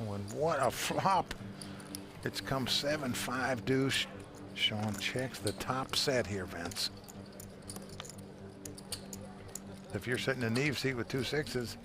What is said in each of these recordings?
Oh, and what a flop. It's come 7-5 deuce. Sean checks the top set here, Vince. If you're sitting in Neev's seat with 2 6s,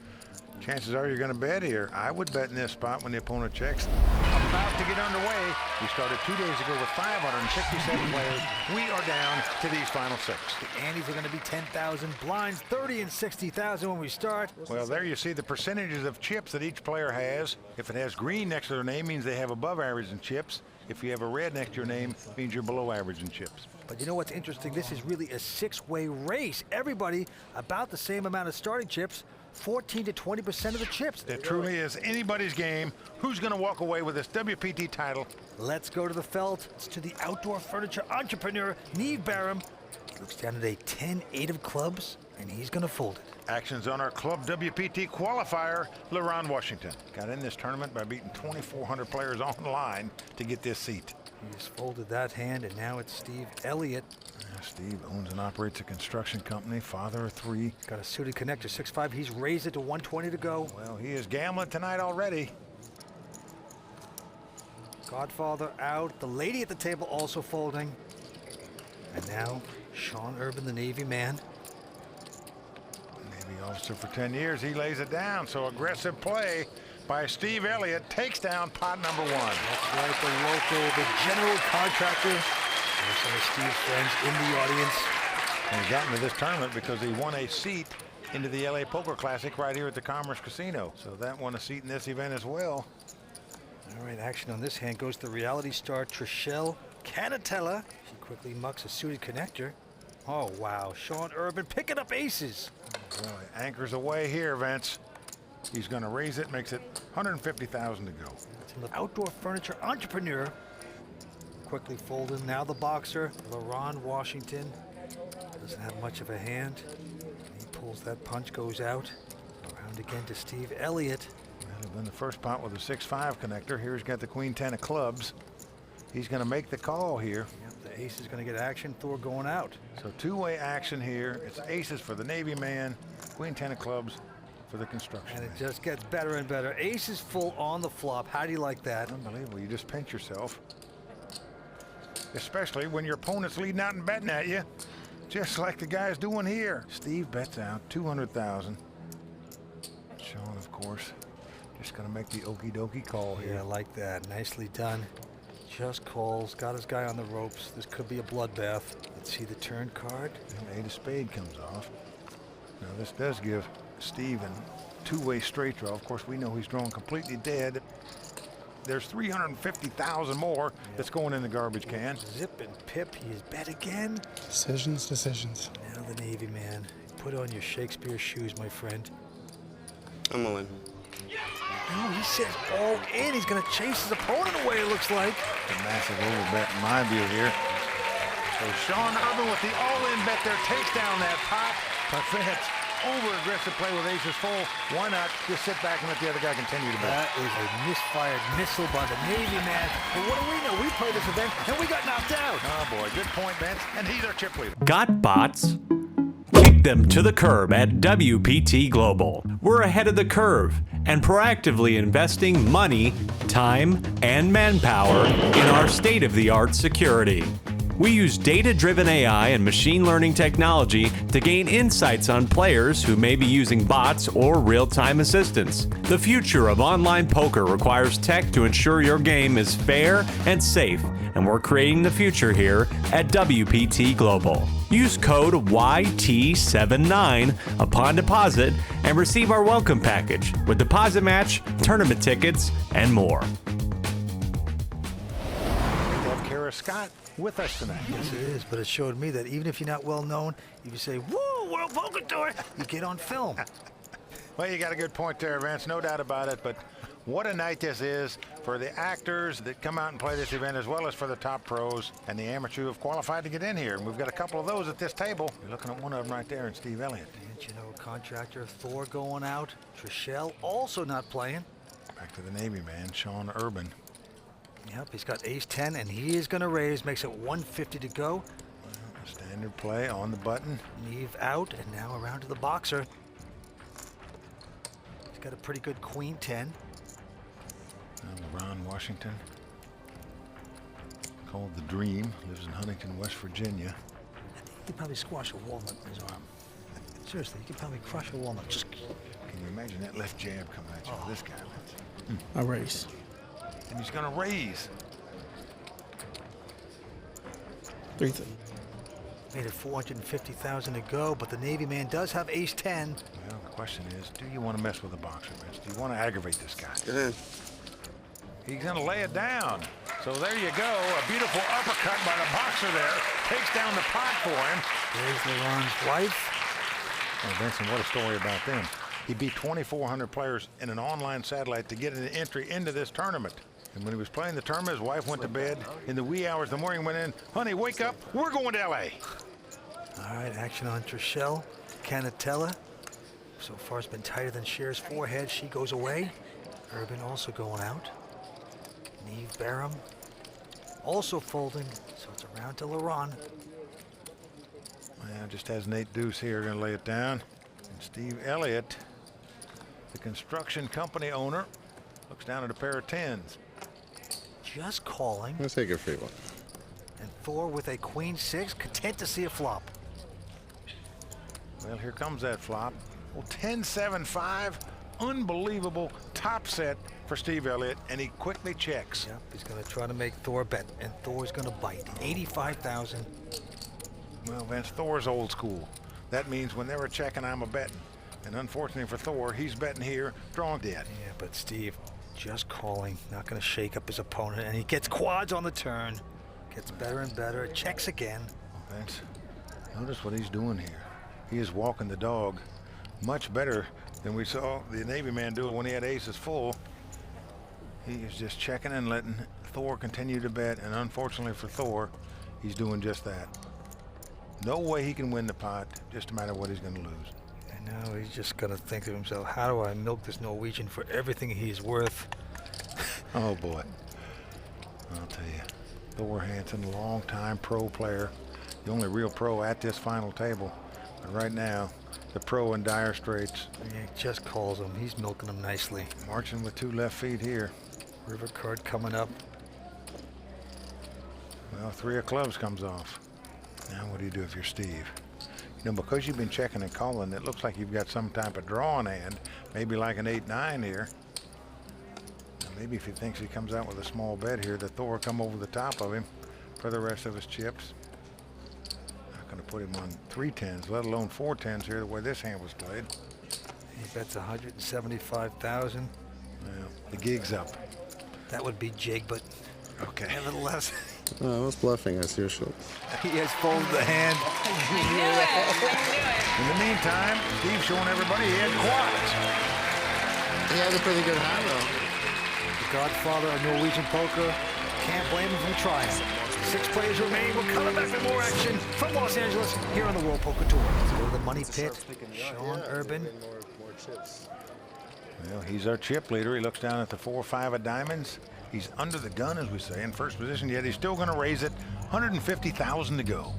chances are you're going to bet here. I would bet in this spot when the opponent checks. About to get underway. We started 2 days ago with 567 players. We are down to these final 6. The antes are going to be 10,000, blinds 30 and 60,000 when we start. Well, there you see the percentages of chips that each player has. If it has green next to their name, means they have above average in chips. If you have a red next to your name, means you're below average in chips. But you know what's interesting? This is really a 6-way race. Everybody about the same amount of starting chips, 14 to 20% of the chips. It truly is anybody's game. Who's going to walk away with this WPT title? Let's go to the felt. It's to the outdoor furniture entrepreneur, Neev Baram. He looks down at a 10-8 of clubs, and he's going to fold it. Actions on our Club WPT qualifier, Leron Washington. Got in this tournament by beating 2,400 players online to get this seat. He just folded that hand, and now it's Steve Elliott. Yeah, Steve owns and operates a construction company, father of 3. Got a suited connector, 6-5. He's raised it to 120 to go. Well, he is gambling tonight already. Godfather out. The lady at the table also folding. And now, Sean Urban, the Navy man. Navy officer for 10 years. He lays it down. So aggressive play by Steve Elliott takes down pot number 1. That's right, the local, the general contractor. There's some of Steve's friends in the audience. And he got into this tournament because he won a seat into the LA Poker Classic right here at the Commerce Casino. So that won a seat in this event as well. All right, action on this hand goes to the reality star Trishelle Cannatella. She quickly mucks a suited connector. Oh, wow. Sean Urban picking up aces. Well, he anchors away here, Vince. He's going to raise it, makes it 150,000 to go. It's an outdoor furniture entrepreneur. Quickly folding. Now the boxer, Leron Washington. Doesn't have much of a hand. He pulls that punch, goes out. Around again to Steve Elliott. That'll have been the first pot with a 6-5 connector. Here he's got the Queen 10 of clubs. He's going to make the call here. Yep, the ace is going to get action. Thor going out. So 2-way action here. It's aces for the Navy man, Queen 10 of clubs for the construction And it man. just gets better and better. Ace is full on the flop. How do you like that? Unbelievable. You just pinch yourself. Especially when your opponent's leading out and betting at you, just like the guy's doing here. Steve bets out 200,000. Sean, of course, just going to make the okie dokie call here. Yeah, I like that. Nicely done. Just calls. Got his guy on the ropes. This could be a bloodbath. Let's see the turn card. And 8 of spade comes off. Now this does give Steve a 2-way straight draw. Of course, we know he's drawn completely dead. There's 350,000 more that's going in the garbage can. Zip and pip. He is bet again. Decisions, decisions. Now the Navy man. Put on your Shakespeare shoes, my friend. I'm all in. No, he says all in. He's going to chase his opponent away, it looks like. A massive overbet in my view here. So Sean Urban with the all-in bet there takes down that pot. Perfect. Over-aggressive play with aces full. Why not just sit back and let the other guy continue to bet? That is a misfired missile by the Navy man. But what do we know? We played this event and we got knocked out. Oh boy, good point, Vince. And he's our chip leader. Got bots? Kick them to the curb at WPT Global. We're ahead of the curve and proactively investing money, time, and manpower in our state-of-the-art security. We use data-driven AI and machine learning technology to gain insights on players who may be using bots or real-time assistants. The future of online poker requires tech to ensure your game is fair and safe, and we're creating the future here at WPT Global. Use code YT79 upon deposit and receive our welcome package with deposit match, tournament tickets, and more. We have Kara Scott with us tonight. Yes, it is, but it showed me that even if you're not well known, if you say, woo, World Poker Tour, you get on film. Well, you got a good point there, Vince, no doubt about it, but what a night this is for the actors that come out and play this event, as well as for the top pros and the amateurs who have qualified to get in here. And we've got a couple of those at this table. You're looking at one of them right there in Steve Elliott. And you know, contractor Thor going out. Trishelle also not playing. Back to the Navy man, Sean Urban. Yep, he's got ace-10, and he is going to raise. Makes it 150 to go. Standard play on the button. Neev out, and now around to the boxer. He's got a pretty good queen-10. Leron Washington, called the Dream, lives in Huntington, West Virginia. He could probably squash a walnut in his arm. Seriously, he could probably crush a walnut. Just Can you imagine that left jab coming at you with this guy? A race. And he's going to raise. 3-3. made it 450,000 to go, but the Navy man does have ace-10. Well, the question is, do you want to mess with the boxer, Vince? Do you want to aggravate this guy? Go ahead. He's going to lay it down. So there you go. A beautiful uppercut by the boxer there. Takes down the pot for him. There's Leron's wife. Well, Vincent, what a story about them. He beat 2,400 players in an online satellite to get an entry into this tournament. And when he was playing the tournament, his wife went to bed. In the wee hours of the morning, went in, honey, wake up. We're going to L.A. All right, action on Trishelle Cannatella. So far, it's been tighter than Cher's forehead. She goes away. Urban also going out. Neev Baram also folding, so it's around to Leron. Well, just has an 8-deuce here, going to lay it down. And Steve Elliott, the construction company owner, looks down at a pair of 10s. Just calling. Let's take a free one. And Thor with a queen-6, content to see a flop. Well, here comes that flop. Well, 10-7-5, unbelievable top set for Steve Elliott, and he quickly checks. Yep, he's going to try to make Thor bet, and Thor's going to bite. 85,000. Well, Vince, Thor's old school. That means when they were checking, I'm a betting. And unfortunately for Thor, he's betting here, drawing dead. Yeah, but Steve just calling, not going to shake up his opponent, and he gets quads on the turn. Gets better and better, checks again. Vince, notice what he's doing here. He is walking the dog much better than we saw the Navy man do it when he had aces full. He is just checking and letting Thor continue to bet, and unfortunately for Thor, he's doing just that. No way he can win the pot, just no matter what he's going to lose. I know, he's just going to think to himself, how do I milk this Norwegian for everything he's worth? Oh, boy. I'll tell you, Thor Hansen, longtime pro player, the only real pro at this final table. But right now, the pro in dire straits. Yeah, he just calls him. He's milking him nicely. Marching with 2 left feet here. River card coming up. Well, 3 of clubs comes off. Now what do you do if you're Steve? You know, because you've been checking and calling, it looks like you've got some type of draw in hand, maybe like an 8-9 here. Now maybe if he thinks he comes out with a small bet here, that Thor come over the top of him for the rest of his chips. Not going to put him on 3 10s, let alone 4 10s here, the way this hand was played. He bets 175,000. Well, the gig's up. That would be jig, but Okay. nevertheless, I was bluffing as usual. he has folded the hand. In the meantime, Steve's showing everybody he had quads. He has a pretty good hand, though. The godfather of Norwegian poker. Can't blame him for trying. 6 players remain. We're coming back with more action from Los Angeles here on the World Poker Tour. Let's go to the money pit. Sean Urban. Well, he's our chip leader. He looks down at the 4-5 of diamonds. He's under the gun, as we say, in first position, yet he's still going to raise it. 150,000 to go.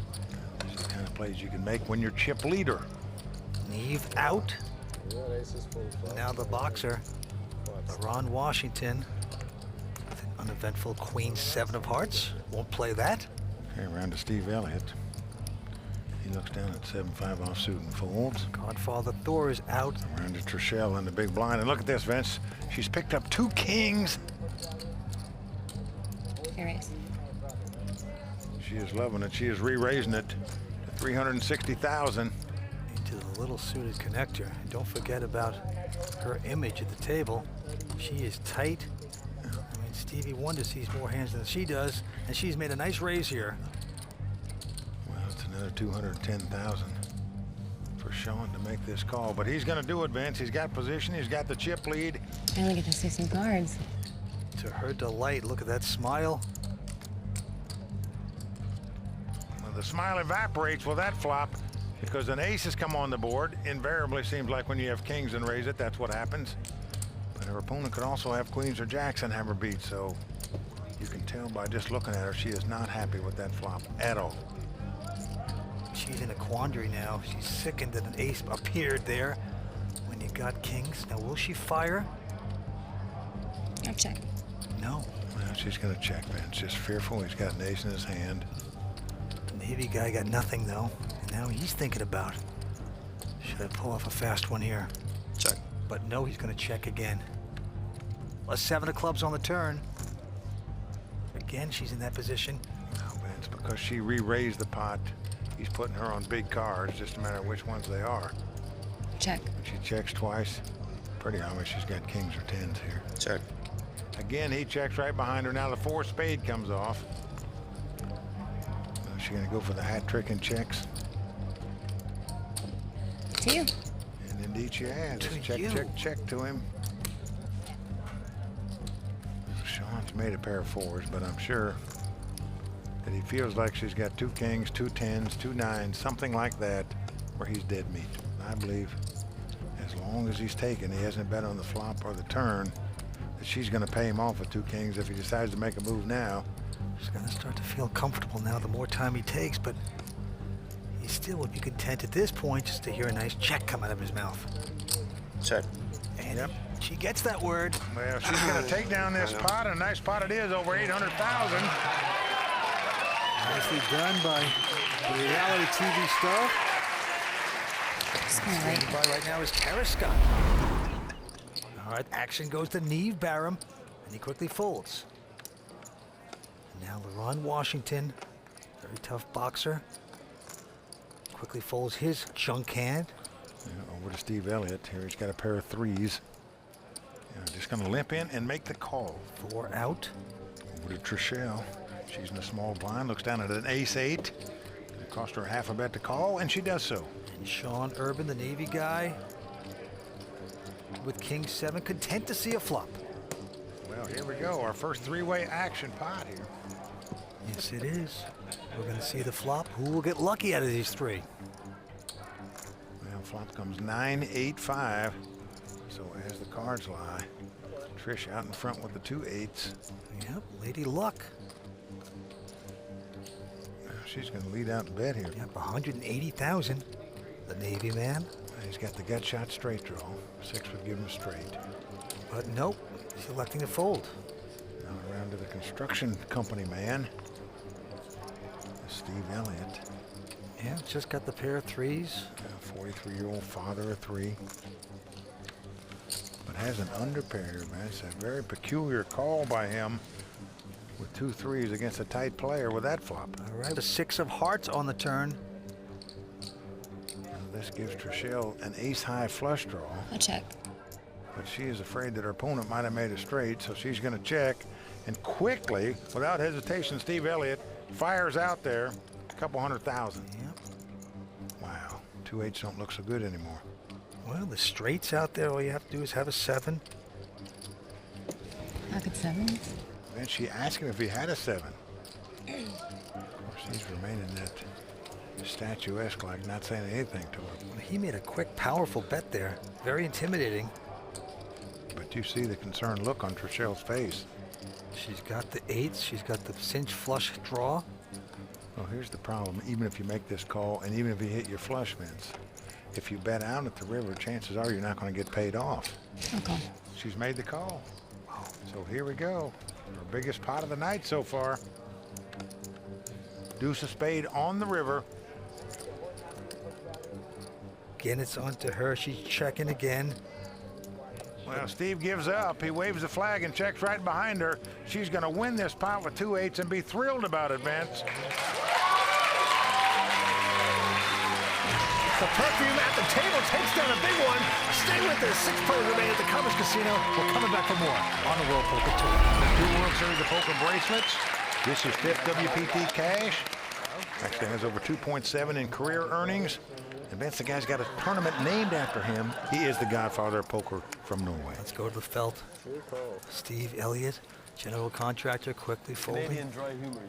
These are the kind of plays you can make when you're chip leader. Neev out. Now the boxer, Leron Washington, with an uneventful queen-7 of hearts. Won't play that. Okay, around to Steve Elliott. He looks down at 7-5 offsuit and folds. Godfather Thor is out. Around to Trishelle in the big blind. And look at this, Vince. She's picked up 2 kings. Erase. She is loving it. She is re-raising it to 360,000. Into the little suited connector. And don't forget about her image at the table. She is tight. I mean, Stevie Wonder sees more hands than she does, and she's made a nice raise here. Well, it's another 210,000 for Sean to make this call, but he's going to do it, Vince. He's got position. He's got the chip lead. I only get to see some cards. To her delight, look at that smile. Well, the smile evaporates with that flop because an ace has come on the board. Invariably seems like when you have kings and raise it, that's what happens. But her opponent could also have queens or jacks and have her beat, so you can tell by just looking at her, she is not happy with that flop at all. She's in a quandary now. She's sickened that an ace appeared there when you got kings. Now, will she fire? I'll check. no. Well, she's going to check, Vince. Just fearful. He's got an ace in his hand. The Navy guy got nothing, though. And now he's thinking about, should I pull off a fast one here? Check. But no, he's going to check again. A 7 of clubs on the turn. Again, she's in that position. No, Vince, because she re-raised the pot, he's putting her on big cards, just a matter of which ones they are. Check. She checks twice. Pretty obvious she's got kings or tens here. Check. Again, he checks right behind her. Now the 4 spade comes off. Is she going to go for the hat trick and checks? To you. And indeed she has. To It's check, you. check, check to him. Sean's made a pair of 4s, but I'm sure that he feels like she's got 2 kings, 2 tens, 2 nines, something like that, where he's dead meat. I believe as long as he's taken, he hasn't bet on the flop or the turn, that she's going to pay him off with 2 kings if he decides to make a move now. He's going to start to feel comfortable now the more time he takes, but he still would be content at this point just to hear a nice check come out of his mouth. Check. And Yep. she gets that word. Well, she's going to take down this pot, and a nice pot it is, over 800,000. Nicely done by the reality TV star. Smell right. Standing by right now is Kara Scott. All right, action goes to Neev Baram, and he quickly folds. And now Leron Washington, very tough boxer, quickly folds his junk hand. Yeah, over to Steve Elliott. Here he's got a pair of 3s. Just going to limp in and make the call. 4 out. Over to Trishelle. She's in a small blind, looks down at an ace-8. It cost her a half a bet to call, and she does so. And Sean Urban, the Navy guy, with King 7, content to see a flop. Well, here we go. Our first 3-way action pot here. Yes, it is. We're going to see the flop. Who will get lucky out of these 3? Well, flop comes 9-8-5. So as the cards lie, Trish out in front with the 2 8s. Yep, Lady Luck. She's going to lead out in bed here. Yep, 180,000. The Navy man. He's got the gut shot straight draw. 6 would give him a straight. But nope, he's electing to fold. Now around to the construction company man, Steve Elliott. Yeah, just got the pair of 3s. A 43-year-old father of 3. But has an underpair here, man. It's a very peculiar call by him with 2 3s against a tight player with that flop. All right, the 6 of hearts on the turn. Now this gives Trishelle an ace-high flush draw. A check. But she is afraid that her opponent might have made a straight, so she's going to check. And quickly, without hesitation, Steve Elliott fires out there a couple 100,000. Yep. Wow, 2 8s don't look so good anymore. Well, the straights out there, all you have to do is have a 7. Pocket 7s. Then she asked him if he had a 7. Of course, he's remaining that statuesque, like not saying anything to her. He made a quick, powerful bet there. Very intimidating. But you see the concerned look on Trishelle's face. She's got the 8s. She's got the cinch flush draw. Well, here's the problem. Even if you make this call, and even if you hit your flush, Vince, if you bet out at the river, chances are you're not going to get paid off. Okay. She's made the call. So here we go. Our biggest pot of the night so far. Deuce of spade on the river. Again, it's onto her. She's checking again. Well, Steve gives up. He waves the flag and checks right behind her. She's going to win this pot with 2 8s and be thrilled about it, Vince. The perfume at the table takes down a big one. Stay with us. 6 pros remain at the Commerce Casino. We're coming back for more on the World Poker Tour. The 2 World Series of Poker bracelets. This is 5th WPT cash. Actually has over 2.7 in career earnings. And Vince, the guy's got a tournament named after him. He is the godfather of poker from Norway. Let's go to the felt. Steve Elliott, general contractor, quickly folding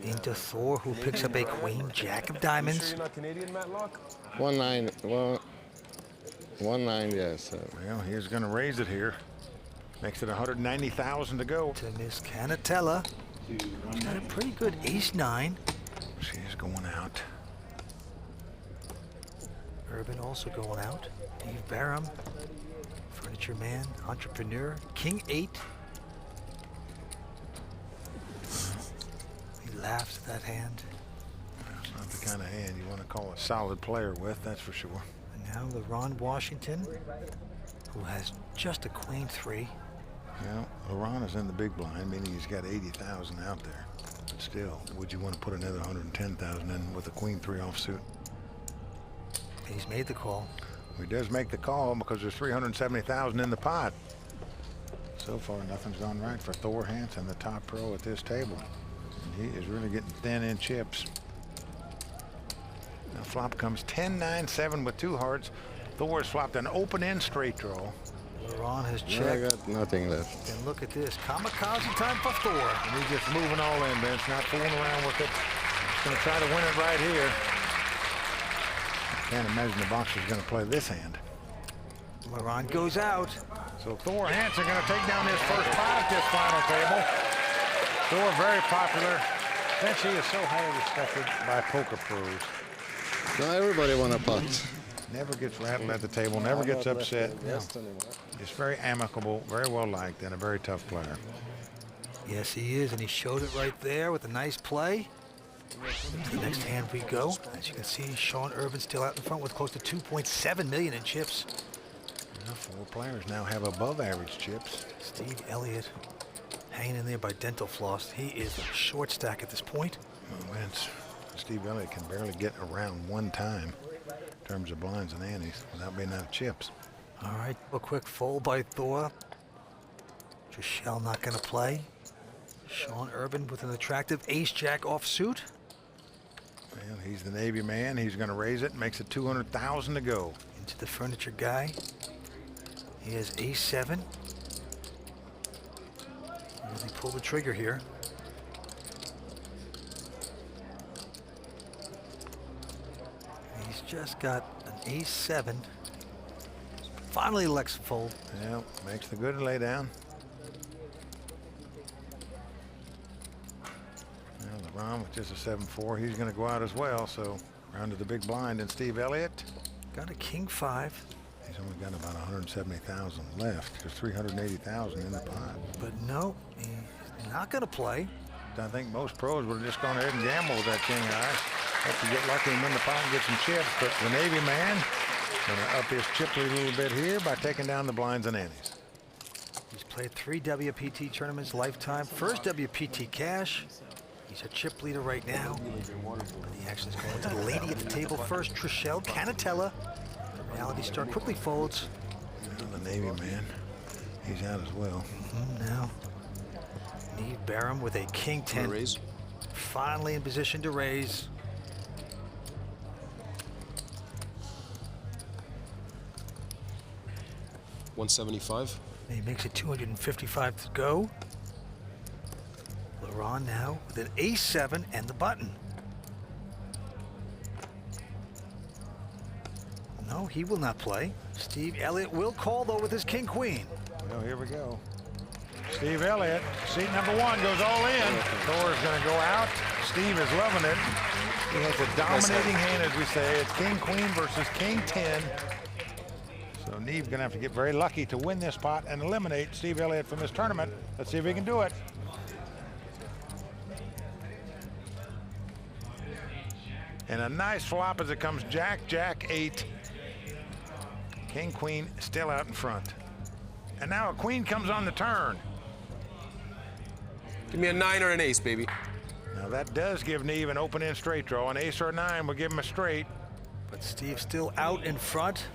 into Thor, who picks up a queen, jack of diamonds. You're not Canadian, Matlock? 1-9. Well, 1-9. Yes. Well, he's going to raise it here. Makes it 190,000 to go. To Miss Cannatella. She's got a pretty good ace-9. She's going out. Urban also going out. Neev Baram, furniture man, entrepreneur, king 8. He laughs at that hand. It's not the kind of hand you want to call a solid player with, that's for sure. And now Leron Washington, who has just a queen 3. Well, Leron is in the big blind, meaning he's got 80,000 out there. But still, would you want to put another 110,000 in with a queen 3 offsuit? He's made the call. He does make the call because there's 370,000 in the pot. So far, nothing's gone right for Thor Hansen, the top pro at this table. And he is really getting thin in chips. Now flop comes 10-9-7 with 2 hearts. Thor has flopped an open-end straight draw. Leron has I checked. got nothing left. And look at this. Kamikaze time for Thor. And he's just moving all in, Vince, not fooling around with it. He's going to try to win it right here. Can't imagine the boxer's going to play this hand. Leron goes out. So Thor Hansen going to take down his first pot at this final table. Thor very popular. Vince, he is so highly respected by poker pros. Now everybody want a pot. Never gets rattled at the table, never gets upset. Just very amicable, very well liked, and a very tough player. Yes, he is, and he showed it right there with a nice play. To the next hand we go. As you can see, Sean Urban still out in front with close to 2.7 million in chips. Well, 4 players now have above average chips. Steve Elliott hanging in there by dental floss. He is a short stack at this point. Well, Vince, Steve Elliott can barely get around one time in terms of blinds and antes without being out of chips. All right, a quick fold by Thor. Trishelle not going to play. Sean Urban with an attractive ace-jack offsuit. Well, he's the Navy man. He's going to raise it. Makes it 200,000 to go. Into the furniture guy. He has ace-7. Really pull the trigger here. He's just got an ace-7. Finally elects fold. Yeah, makes the good lay down. Well, LeBron with just a 7-4. He's going to go out as well. So round to the big blind. And Steve Elliott. Got a king 5. He's only got about 170,000 left. There's 380,000 in the pot. But no, he's not going to play. I think most pros would have just gone ahead and gambled with that king high. Have to get lucky and win the pot and get some chips. But the Navy man going to up his chip lead a little bit here by taking down the blinds and antes. He's played 3 WPT tournaments lifetime. First WPT cash. He's a chip leader right now. But the action is going to the lady at the table first, Trishelle Cannatella. The reality star quickly folds. Well, the Navy man, he's out as well. Now, Neev Baram with a king 10. Raise. Finally in position to raise. $175. He makes it 255 to go. Leron now with an ace-7 and the button. No, he will not play. Steve Elliott will call, though, with his king-queen. Well, here we go. Steve Elliott, seat number 1, goes all in. Thor is going to go out. Steve is loving it. He has a dominating hand, as we say. It's king-queen versus king-10. So Neev going to have to get very lucky to win this pot and eliminate Steve Elliott from this tournament. Let's see if he can do it. And a nice flop as it comes Jack, Jack 8. King, queen still out in front. And now a queen comes on the turn. Give me a 9 or an ace, baby. Now that does give Neev an open-end straight draw. An ace or a 9 will give him a straight. But Steve still out in front.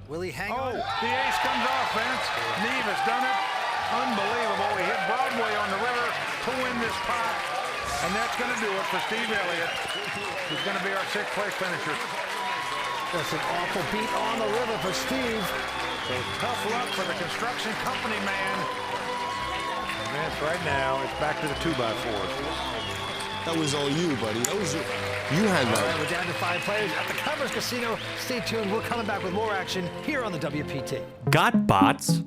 Will he hang Oh, on? the ace comes off, Vince. Neev has done it. Unbelievable. He hit Broadway on the river to win this pot. And that's going to do it for Steve Elliott, who's going to be our 6th place finisher. That's an awful beat on the river for Steve. So tough luck for the construction company man. And Vince, right now, it's back to the 2x4s. That was all you, buddy. That was you. You had All right, that. we're down to 5 players at the Covers Casino. Stay tuned. We're coming back with more action here on the WPT. Got bots?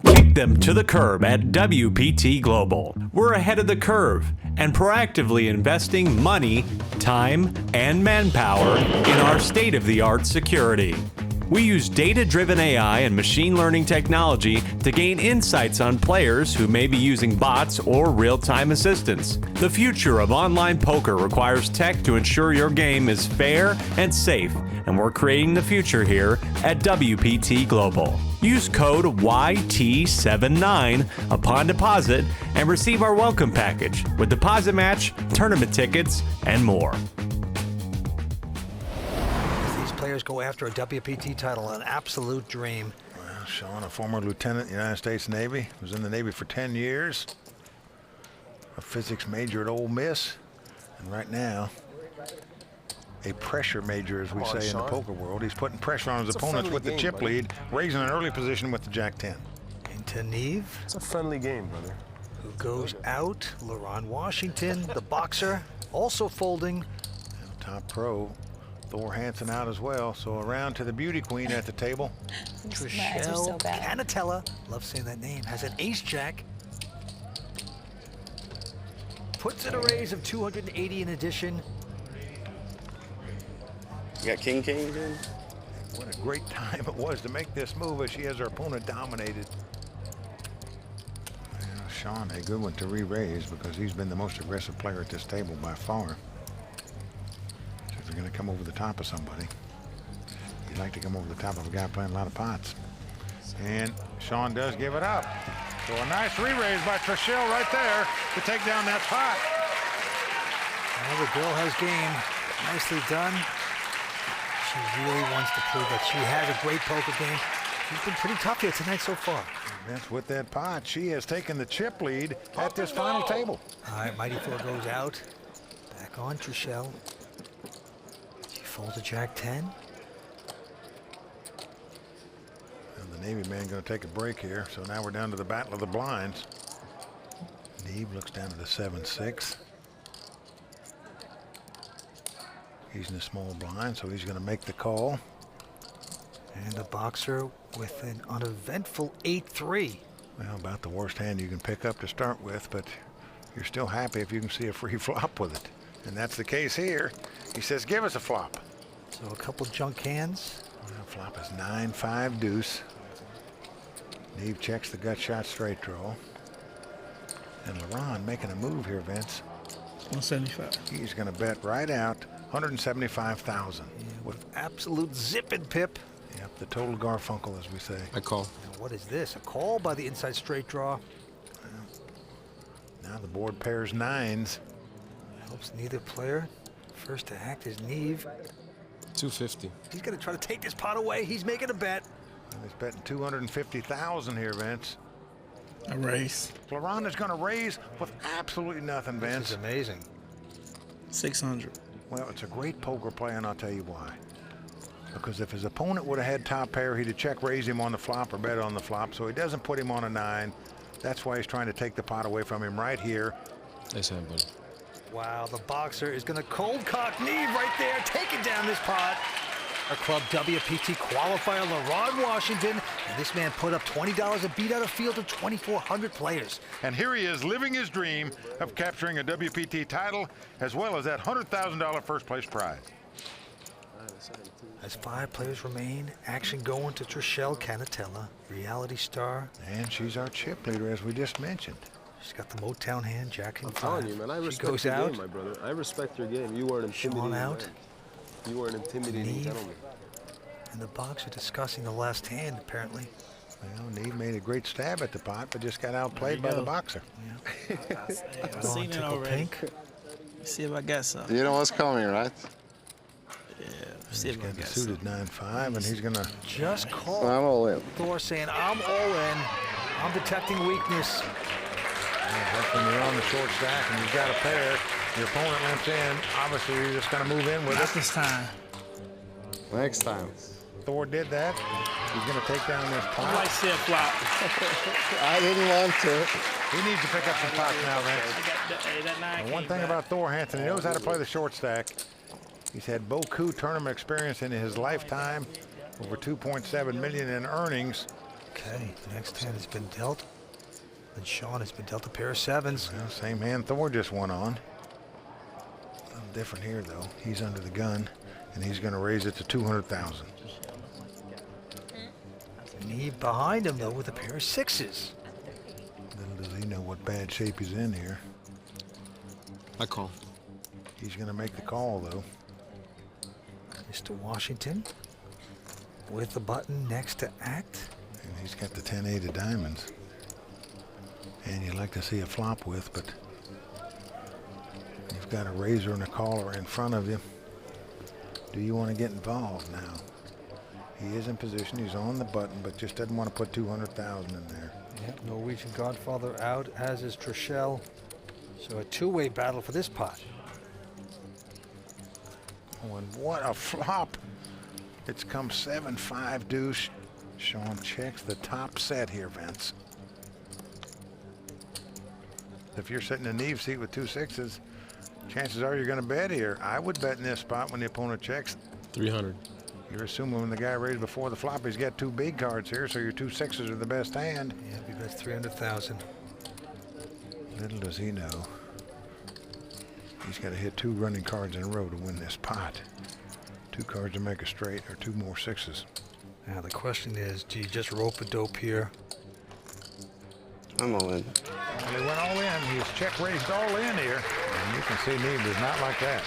Kick them to the curb at WPT Global. We're ahead of the curve and proactively investing money, time, and manpower in our state-of-the-art security. We use data-driven AI and machine learning technology to gain insights on players who may be using bots or real-time assistants. The future of online poker requires tech to ensure your game is fair and safe, and we're creating the future here at WPT Global. Use code YT79 upon deposit and receive our welcome package with deposit match, tournament tickets, and more. These players go after a WPT title, an absolute dream. Well, Sean, a former lieutenant in the United States Navy, was in the Navy for 10 years, a physics major at Ole Miss, and right now, a pressure major, as we say in the poker world. He's putting pressure on his opponents with the chip lead, raising an early position with the Jack-10. Into Neev. It's a friendly game, brother. Who goes out? Leron Washington, the boxer, also folding. And top pro, Thor Hansen out as well. So around to the beauty queen at the table. Trishelle Cannatella, love saying that name, has an ace-jack. Puts in a raise of 280 in addition. You got king again? What a great time it was to make this move as she has her opponent dominated. Well, Sean, a good one to re-raise because he's been the most aggressive player at this table by far. So if you're going to come over the top of somebody, you'd like to come over the top of a guy playing a lot of pots. And Sean does give it up. So a nice re-raise by Trishelle right there to take down that pot. Well, the girl has game. Nicely done. She really wants to prove that she has a great poker game. She's been pretty tough here tonight so far. That's with that pot. She has taken the chip lead at this final table. All right, Mighty Thor goes out. Back on Trishelle. She folds a Jack-10. And the Navy man going to take a break here. So now we're down to the battle of the blinds. Neev looks down to the 7-6. He's in the small blind, so he's going to make the call. And the boxer with an uneventful 8-3. Well, about the worst hand you can pick up to start with, but you're still happy if you can see a free flop with it. And that's the case here. He says, give us a flop. So a couple junk hands. Well, flop is 9-5 deuce. Neev checks the gut shot straight draw. And Leron making a move here, Vince. 175. He's going to bet right out 175,000. Yeah, with absolute zipping pip. Yep, the total Garfunkel, as we say. I call. Now what is this? A call by the inside straight draw. Now the board pairs nines. Helps neither player. First to act is Neev. 250. He's going to try to take this pot away. He's making a bet. And he's betting 250,000 here, Vince. A raise. Leron is going to raise with absolutely nothing, This Vince. is amazing. 600. Well, it's a great poker play, and I'll tell you why. Because if his opponent would have had top pair, he'd have check raised him on the flop or bet on the flop, so he doesn't put him on a 9. That's why he's trying to take the pot away from him right here. Nice hand, buddy. Wow, the boxer is going to cold cock Neev right there, taking down this pot. Our club WPT qualifier, Leron Washington, and this man put up $20 to beat out a field of 2,400 players. And here he is living his dream of capturing a WPT title, as well as that $100,000 first place prize. As 5 players remain, action going to Trishelle Cannatella, reality star. And she's our chip leader, as we just mentioned. She's got the Motown hand, Jack and I'm 5. telling you, man, I She respect goes your out. game, my brother. I respect your game. You are an intimidating Sean out. man. You are an intimidating Neev. gentleman. And the boxer discussing the last hand, apparently. Well, Neev made a great stab at the pot, but just got outplayed by the boxer. I've Going seen it tickle already. pink. See if I got some. You know what's coming, right? Yeah, see He's if I got the got suited some. 9-5, and he's going to... Just call. I'm all in. Thor saying, I'm all in. I'm detecting weakness. That's when you're on the short stack and you've got a pair. Your opponent limps in. Obviously, you're just going to move in with Not it. this time. Next time. Thor did that. He's going to take down this I pot. might see a flop. I didn't want to. He needs to pick up some pots now, Vince. I got that 9 And one thing about Thor Hansen, he knows how to play the short stack. He's had beaucoup tournament experience in his lifetime, over 2.7 million in earnings. Okay, the next hand has been dealt. And Sean has been dealt a pair of 7s. Well, same hand Thor just won on. A little different here, though. He's under the gun, and he's going to raise it to 200,000. Neev behind him, though, with a pair of sixes. Little does he know what bad shape he's in here. I call. He's going to make the call, though. Mr. Washington with the button next to act. And he's got the 10-8 of diamonds. And you'd like to see a flop with, but you've got a razor and a caller in front of you. Do you want to get involved now? He is in position. He's on the button, but just doesn't want to put 200,000 in there. Yep, Norwegian Godfather out, as is Trishelle. So a two-way battle for this pot. Oh, and what a flop. It's come 7-5 deuce. Sean checks the top set here, Vince. If you're sitting in the Neev seat with 2 sixes, chances are you're going to bet here. I would bet in this spot when the opponent checks. 300. You're assuming when the guy raised before the flop, he's got 2 big cards here, so your 2 sixes are the best hand. Yeah, he bets 300,000. Little does he know, he's got to hit 2 running cards in a row to win this pot. 2 cards to make a straight, or 2 more sixes. Now the question is, do you just rope a dope here? I'm all in. And they went all in. He's check raised all in here. And you can see Neev does not like that.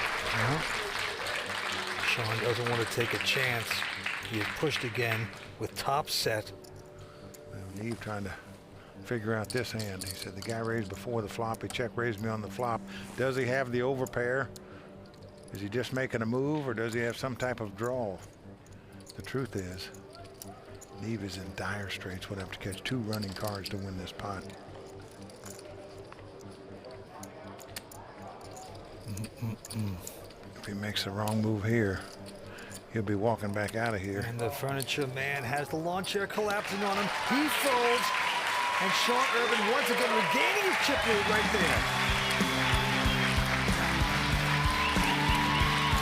Sean doesn't want to take a chance. He had pushed again with top set. Well, Neev trying to figure out this hand. He said the guy raised before the flop. He check raised me on the flop. Does he have the overpair? Is he just making a move, or does he have some type of draw? The truth is, Neev is in dire straits. Would have to catch 2 running cards to win this pot. If he makes the wrong move here, he'll be walking back out of here. And the furniture man has the lawn chair collapsing on him. He folds, and Sean Urban once again regaining his chip lead right there.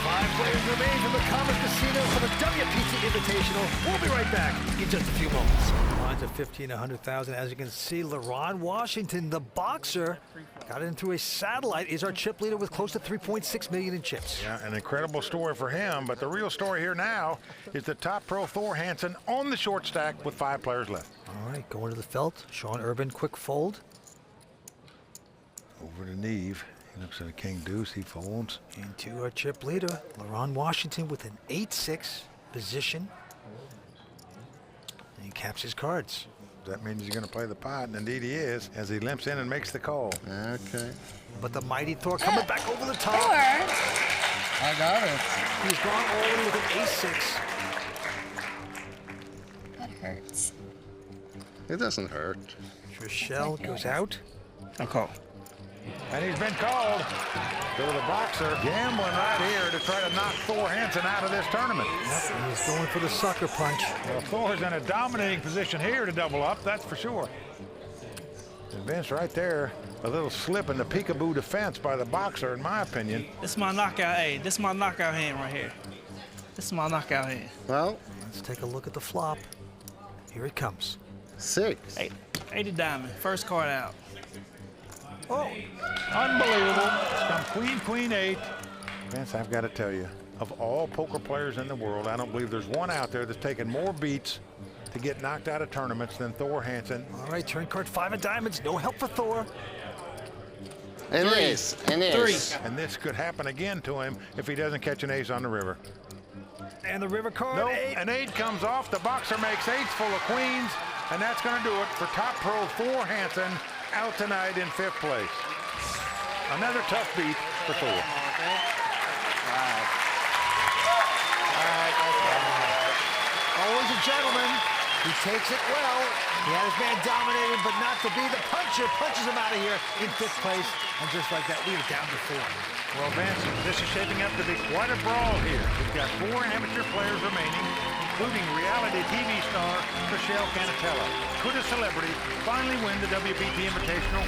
5 players remain from the Commerce Casino for the WPT Invitational. We'll be right back in just a few moments. Lines of 50 and 100,000. As you can see, Leron Washington, the boxer, got in through a satellite, is our chip leader with close to 3.6 million in chips. Yeah, an incredible story for him, but the real story here now is the top pro Thor Hansen on the short stack with 5 players left. All right, going to the felt. Sean Urban, quick fold. Over to Neev. He looks at a king deuce. He folds. Into our chip leader, Leron Washington with an 8-6 position. And he caps his cards. That means he's going to play the pot, and indeed he is, as he limps in and makes the call. Okay. But the mighty Thor coming back over the top. Thor. I got it. He's gone all in with an ace-6. That hurts. It doesn't hurt. Trishelle goes out. I call. And he's been called. So the boxer gambling right here to try to knock Thor Hansen out of this tournament. Yep, and he's going for the sucker punch. Well, Thor's in a dominating position here to double up, that's for sure. And Vince right there, a little slip in the peekaboo defense by the boxer, in my opinion. This is my knockout. Hey, this is my knockout hand right here. This is my knockout hand. Well, Let's take a look at the flop. Here it comes. 6. 80 diamond. First card out. Oh, unbelievable. It's come queen, queen, 8. Vince, I've got to tell you, of all poker players in the world, I don't believe there's one out there that's taken more beats to get knocked out of tournaments than Thor Hansen. All right, turn card 5 of diamonds. No help for Thor. An ace. An ace. And this could happen again to him if he doesn't catch an ace on the river. And the river card, Nope, 8. an 8 comes off. The boxer makes 8s full of queens, and that's going to do it for top pro Thor Hansen, out tonight in 5th place. Another tough beat for Thor. Always a gentleman. He takes it well. He had his man dominated, but not to be. The puncher punches him out of here in 5th place. And just like that, we are down to 4. Well, Vince, this is shaping up to be quite a brawl here. We've got 4 amateur players remaining, including reality TV star Trishelle Cannatella. Could a celebrity finally win the WPT Invitational?